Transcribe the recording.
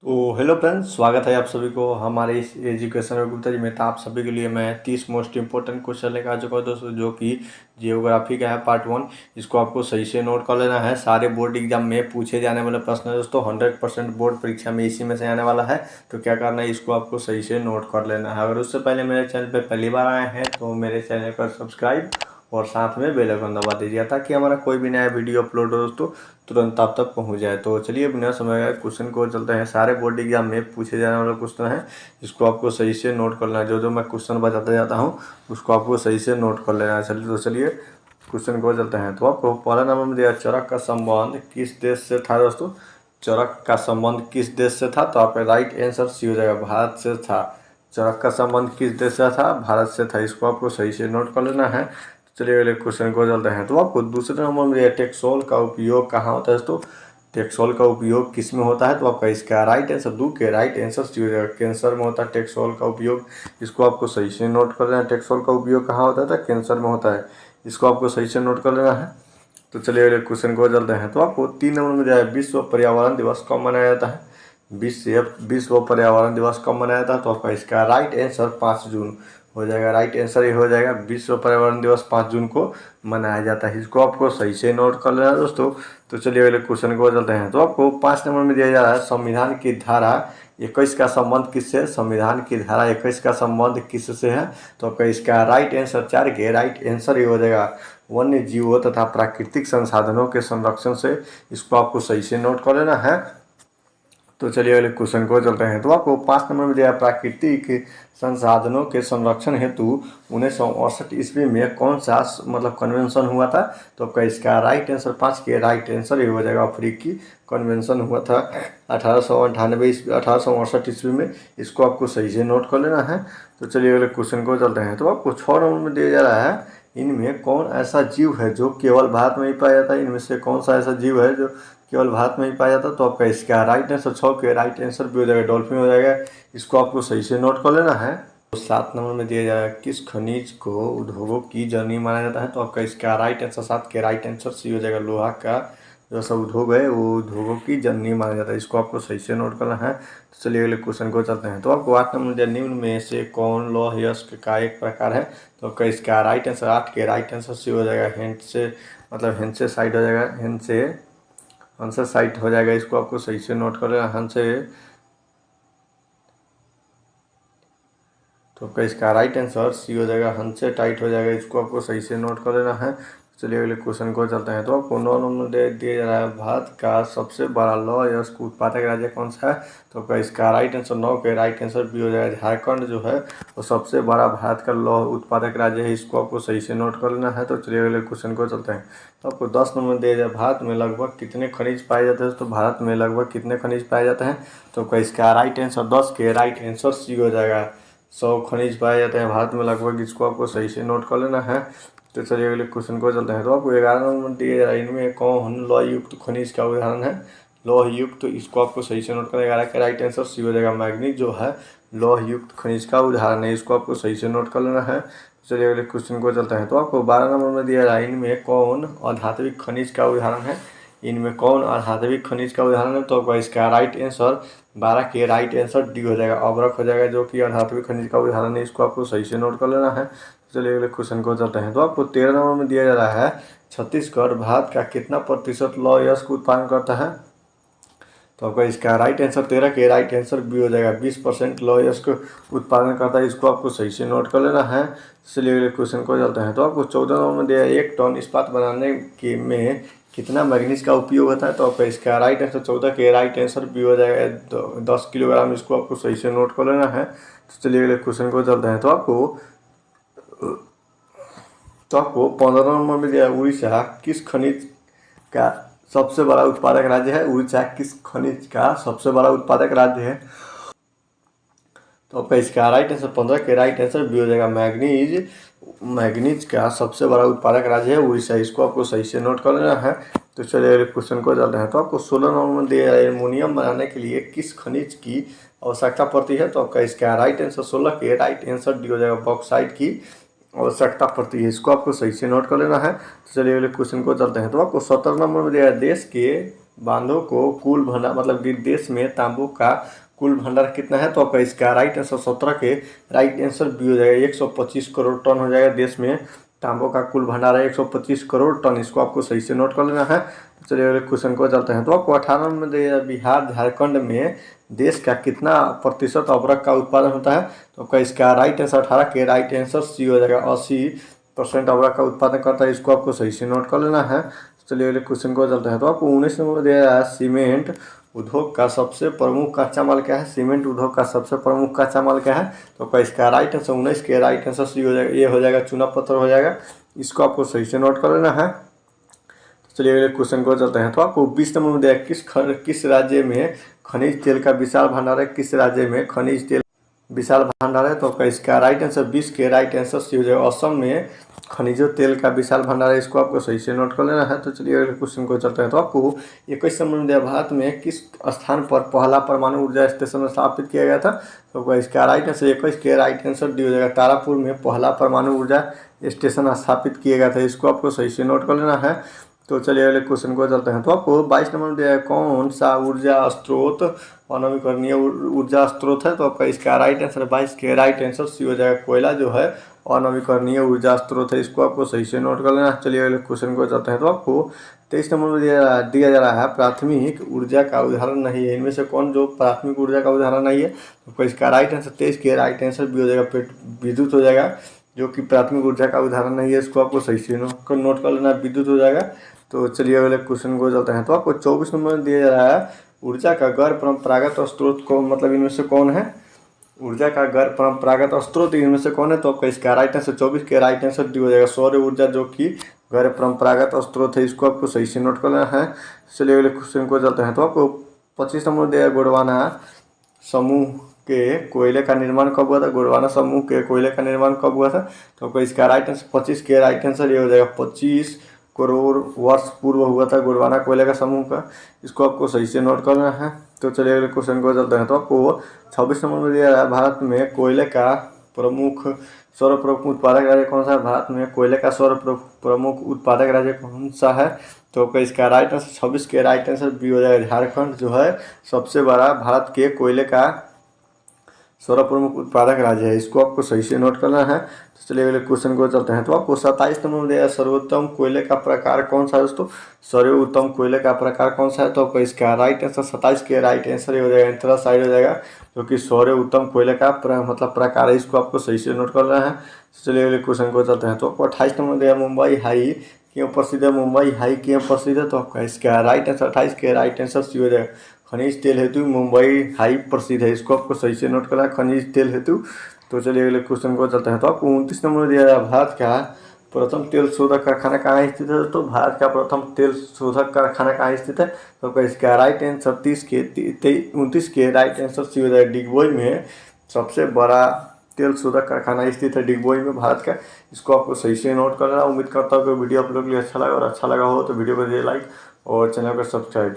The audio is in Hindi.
तो हेलो फ्रेंड्स, स्वागत है आप सभी को हमारे इस एजुकेशन में गुप्ता जी में। तो आप सभी के लिए मैं 30 मोस्ट इंपॉर्टेंट क्वेश्चन लेकर आ चुका हूँ दोस्तों, जो कि जियोग्राफी का है पार्ट 1। इसको आपको सही से नोट कर लेना है। सारे बोर्ड एग्जाम में पूछे जाने वाले प्रश्न है दोस्तों, 100% बोर्ड परीक्षा में इसी में से आने वाला है। तो क्या करना है, इसको आपको सही से नोट कर लेना है। अगर उससे पहले मेरे चैनल पर पहली बार आए हैं तो मेरे चैनल पर सब्सक्राइब और साथ में बेल आइकन दबा दीजिए, ताकि हमारा कोई भी नया वीडियो अपलोड हो दोस्तों तुरंत आप तक पहुंच जाए। तो चलिए बिना समय क्वेश्चन को चलते हैं। सारे बोर्ड एग्जाम में पूछे जाने वाले क्वेश्चन है, इसको आपको सही से नोट करना है। जो जो मैं क्वेश्चन बताता जाता हूँ उसको आपको सही से नोट कर लेना है। चलिए क्वेश्चन को चलते हैं। तो आपको पहला नंबर में दिया, चरक का संबंध किस देश से था दोस्तों। चरक का संबंध किस देश से था, तो आपका राइट आंसर सी हो जाएगा, भारत से था। चरक का संबंध किस देश से था, भारत से था। इसको आपको सही से नोट कर लेना है। चलिए अगले क्वेश्चन को चलते हैं। तो आपको दूसरे नंबर में टेक्सोल का उपयोग कहाँ होता है दोस्तों। टेक्सोल का उपयोग किस में होता है, तो आपका इसका राइट आंसर दू के राइट आंसर सी हो जाएगा, कैंसर में होता है टेक्सोल का उपयोग। इसको आपको सही से नोट कर लेना है। टेक्सोल का उपयोग कहाँ होता है, तो कैंसर में होता है। इसको आपको सही से नोट कर लेना है। तो चलिए अगले क्वेश्चन को चलते हैं। तो आपको 3 नंबर में जो है, विश्व पर्यावरण दिवस कब मनाया जाता है। विश्व पर्यावरण दिवस कब मनाया जाता है, तो आपका इसका राइट आंसर 5 जून हो जाएगा। राइट आंसर ये हो जाएगा, विश्व पर्यावरण दिवस 5 जून को मनाया जाता है। इसको आपको सही से नोट कर लेना है दोस्तों। तो चलिए अगले क्वेश्चन को चलते हैं। तो आपको 5 नंबर में दिया जा रहा है, संविधान की धारा 21 का संबंध किससे। संविधान की धारा 21 का संबंध किससे है, तो आपका इसका राइट आंसर 4 के राइट आंसर ये हो जाएगा, वन्य जीवों तथा प्राकृतिक संसाधनों के संरक्षण से। इसको आपको सही से नोट कर लेना है। तो चलिए अगले क्वेश्चन को चलते हैं। तो आपको 5 नंबर में दिया, प्राकृतिक संसाधनों के संरक्षण हेतु 1968 ईस्वी में कौन सा कन्वेंशन हुआ था, तो आपका इसका राइट आंसर 5 के राइट आंसर ये हो जाएगा, अफ्रीकी कन्वेंशन हुआ था 1868 ईस्वी में। इसको आपको सही से नोट कर लेना है। तो चलिए अगले क्वेश्चन को चलते हैं। तो आपको 6 नंबर में दिया जा रहा है, इनमें कौन ऐसा जीव है जो केवल भारत में ही पाया जाता है। इनमें से कौन सा ऐसा जीव है जो केवल भारत में ही पाया जाता है, तो आपका इसका राइट आंसर 6 के राइट आंसर भी हो जाएगा, डॉल्फिन हो जाएगा। इसको आपको सही से नोट कर लेना है। तो 7 नंबर में दिया जाएगा, किस खनिज को उद्योगों की जननी माना जाता है, तो आपका इसका राइट आंसर 7 के राइट आंसर सी हो जाएगा, लोहा का जो सब उद्योग है वो उद्योगों की जननी माना जाता है। इसको आपको सही से नोट करना है। तो चलिए अगले क्वेश्चन को चलते हैं। तो आपको 8 नंबर में दिया, निम्न में से कौन लौह यस्क का एक प्रकार है, तो आपका इसका राइट आंसर 8 के राइट आंसर सी हो जाएगा, हेंट से हेंसे साइड हो जाएगा, हेंसे आंसर साइट हो जाएगा। इसको आपको सही से नोट कर लेना है। तो आपका इसका राइट आंसर सी हो जाएगा, हंस से टाइट हो जाएगा। इसको आपको सही से नोट कर लेना है। चलिए अगले क्वेश्चन को चलते हैं। तो आपको 9 नंबर दिया जा रहा है, भारत का सबसे बड़ा लौह यस्क उत्पादक राज्य कौन सा है, तो आपका इसका राइट आंसर 9 के राइट आंसर भी हो जाएगा, झारखंड जो है वो सबसे बड़ा भारत का लौह उत्पादक राज्य है। इसको आपको सही से नोट कर लेना है। तो चलिए अगले क्वेश्चन को चलते हैं। तो आपको 10 नंबर दिया जाए, भारत में लगभग कितने खनिज पाए जाते हैं, तो भारत में लगभग कितने खनिज पाए जाते हैं, तो आपका इसका राइट आंसर 10 के राइट आंसर सी हो जाएगा, 100 खनिज पाए जाते हैं भारत में लगभग। इसको आपको सही से नोट कर लेना है। तो चलिए अगले क्वेश्चन को चलते हैं। तो आपको 11 नंबर दिए जा रहा है, इनमें कौन लौह युक्त खनिज का उदाहरण है, लौह युक्त। तो इसको आपको सही से नोट करना है। 11 का राइट आंसर सी हो जाएगा, मैग्नीज जो है लौह युक्त खनिज का उदाहरण है। इसको आपको सही से नोट कर लेना है। चलिए अगले क्वेश्चन को चलते हैं। तो आपको 12 नंबर में दिया जा रहा है, इनमें कौन अधात्विक खनिज का उदाहरण है, इनमें कौन अधात्विक खनिज का उदाहरण है, तो आपका इसका राइट आंसर 12 के राइट आंसर डी हो जाएगा, अब्रक हो जाएगा, जो कि अधात्विक खनिज का उदाहरण है। इसको आपको सही से नोट कर लेना है। चलिए अगले क्वेश्चन को चलते हैं। तो आपको 13 नंबर में दिया जा रहा है, छत्तीसगढ़ भारत का कितना प्रतिशत लौह यस्क उत्पादन करता है, तो आपका इसका राइट आंसर 13 के राइट आंसर भी हो जाएगा, 20% लौह यस्क उत्पादन करता है। इसको आपको सही से नोट कर लेना है। चलिए अगले क्वेश्चन को चलते हैं। तो आपको 14 नंबर में दिया है, 1 टन इस्पात बनाने के में कितना मैग्नीज का उपयोग होता है, तो आपका इसका राइट आंसर 14 के राइट आंसर भी हो जाएगा, 10 किलोग्राम। इसको आपको सही से नोट कर लेना है। तो चलिए अगले क्वेश्चन को चलते हैं। तो आपको 15 नंबर में दिया है, उड़ीसा किस खनिज का सबसे बड़ा उत्पादक राज्य है। उड़ीसा किस खनिज का सबसे बड़ा उत्पादक राज्य है, तो आपका इसका राइट आंसर 15 के राइट आंसर भी हो जाएगा, मैग्नीज। मैग्नीज का सबसे बड़ा उत्पादक राज्य है उड़ीसा। इसको आपको सही से नोट कर लेना है। तो चलिए अगले क्वेश्चन को चलते हैं। तो आपको 16 नंबर में दिया है, एल्युमिनियम बनाने के लिए किस खनिज की आवश्यकता पड़ती है, तो आपका इसका राइट आंसर 16 के राइट आंसर डी हो जाएगा, बॉक्साइट की आवश्यकता पड़ती है। इसको आपको सही से नोट कर लेना है। तो चलिए अगले क्वेश्चन को चलते हैं। तो आपको 17 नंबर में दिया है, बांधों को कुल भंडार मतलब कि देश में तांबों का कुल भंडार कितना है, तो आपका इसका राइट आंसर 17 के राइट आंसर बी हो जाएगा। 125 करोड़ टन हो जाएगा। देश में तांबों का कुल भंडार है 125 करोड़ टन। इसको आपको सही से नोट कर लेना है। चलिए अगले क्वेश्चन को चलते हैं। तो आपको 18 में दिया बिहार झारखंड में देश का कितना प्रतिशत अदरक का उत्पादन होता है, तो आपका इसका राइट आंसर 18 के राइट आंसर सी हो जाएगा। 80% अदरक का उत्पादन करता है। इसको आपको सही से नोट कर लेना है। चलिए अगले क्वेश्चन को चलते हैं। तो आपको 19 नंबर में दिया है सीमेंट उद्योग का सबसे प्रमुख कच्चा माल क्या है। सीमेंट उद्योग का सबसे प्रमुख कच्चा माल क्या है, तो आपका इसका राइट आंसर 19 के राइट आंसर सी हो जाएगा। ये हो जाएगा चुना पत्थर हो जाएगा। इसको आपको सही से नोट कर लेना है। चलिए अगले क्वेश्चन को चलते हैं। तो आपको 20 नंबर में दिया किस राज्य में खनिज तेल का विशाल भंडार है। किस राज्य में खनिज तेल विशाल भंडार है, तो आपका इसका राइट आंसर 20 के राइट आंसर सी हो जाएगा। असम में खनिजों तेल का विशाल भंडार है। इसको आपको सही से नोट कर लेना है। तो चलिए अगले क्वेश्चन को चलते हैं। तो आपको 21 नंबर में दिया भारत में किस स्थान पर पहला परमाणु ऊर्जा स्टेशन स्थापित किया गया था, तो आपका इसका राइट आंसर 21 के राइट आंसर डी हो जाएगा। तारापुर में पहला परमाणु ऊर्जा स्टेशन स्थापित किया गया था। इसको आपको सही से नोट कर लेना है। तो चलिए अगले क्वेश्चन को चलते हैं। तो आपको 22 नंबर में दिया है कौन सा ऊर्जा स्रोत अनवीकरणीय ऊर्जा स्रोत है, तो आपका इसका राइट आंसर 22 के राइट आंसर सी हो जाएगा। कोयला जो है अनवीकरणीय ऊर्जा स्रोत है। इसको आपको सही से नोट कर लेना। चलिए अगले क्वेश्चन को चलते हैं। तो आपको 23 नंबर में दिया जा रहा है प्राथमिक ऊर्जा का उदाहरण नहीं है। इनमें से कौन जो प्राथमिक ऊर्जा का उदाहरण नहीं है, तो आपका इसका राइट आंसर 23 के राइट आंसर भी हो जाएगा। विद्युत हो जाएगा, जो कि प्राथमिक ऊर्जा का उदाहरण नहीं है। इसको आपको सही से नोट कर लेना, विद्युत हो जाएगा। तो चलिए अगले क्वेश्चन को चलते हैं। तो आपको 24 नंबर में दिया जा रहा है ऊर्जा का गैर परंपरागत स्रोत को मतलब इनमें से कौन है। ऊर्जा का गैर परंपरागत स्रोत इनमें से कौन है, तो आपका इसका राइट आंसर 24 के राइट आंसर डी हो जाएगा। सौर ऊर्जा जो कि गैर परंपरागत स्रोत है। इसको आपको सही से नोट करना है। चलिए अगले क्वेश्चन को चलते हैं। तो आपको 25 नंबर दिया है गोंडवाना समूह के कोयले का निर्माण कब हुआ था। गोंडवाना समूह के कोयले का निर्माण कब हुआ था, तो आपको इसका राइट आंसर 25 के राइट आंसर ये हो जाएगा। 25 करोड़ वर्ष पूर्व हुआ था गोंडवाना कोयले का समूह का। इसको आपको सही से नोट करना है। तो चलिए अगले क्वेश्चन को चलते हैं। तो आपको 26 नंबर में दिया है भारत में कोयले का प्रमुख सर्वप्रमुख उत्पादक राज्य कौन सा है। भारत में कोयले का सर्वप्रमुख उत्पादक राज्य कौन सा है, तो आपका इसका राइट आंसर 26 के राइट आंसर बी हो जाएगा। झारखंड जो है सबसे बड़ा भारत के कोयले का सर्वप्रमुख उत्पादक राज्य है। इसको आपको सही से नोट करना है। तो चलिए अगले क्वेश्चन को चलते हैं। तो आपको 27 नंबर में दिया सर्वोत्तम कोयले का प्रकार कौन सा है दोस्तों। सर्वोत्तम कोयले का प्रकार कौन सा है, तो आपको इसका राइट आंसर 27 के राइट आंसर हो जाएगा। एंथ्रासाइड हो जाएगा, जो कि सर्वोत्तम कोयले का मतलब प्रकार है। इसको आपको सही से नोट करना है। चलिए अगले क्वेश्चन को चलते हैं। तो आपको 28 नंबर दिया मुंबई हाई क्यों प्रसिद्ध है। मुंबई हाई क्यों प्रसिद्ध है, तो आपका इसका राइट आंसर 28 के राइट आंसर सी हो जाएगा। खनिज तेल हेतु मुंबई हाई प्रसिद्ध है। इसको आपको सही से नोट करना है, खनिज तेल हेतु। तो चलिए अगले क्वेश्चन को चलते हैं। तो आपको 29 नंबर दिया है भारत का प्रथम तेल शोधक कारखाना कहाँ स्थित है। तो भारत का प्रथम तेल शोधक कारखाना कहाँ स्थित है, तो आपका इसका राइट आंसर 29 के राइट आंसर सी हो जाएगा। डिगबोई में सबसे बड़ा तेल शोधक कारखाना स्थित है डिगबोई में भारत का। इसको आपको सही से नोट करना। उम्मीद करता हूँ कि वीडियो आप लोग के लिए अच्छा लगा, और अच्छा लगा हो तो वीडियो को दे लाइक और चैनल को सब्सक्राइब।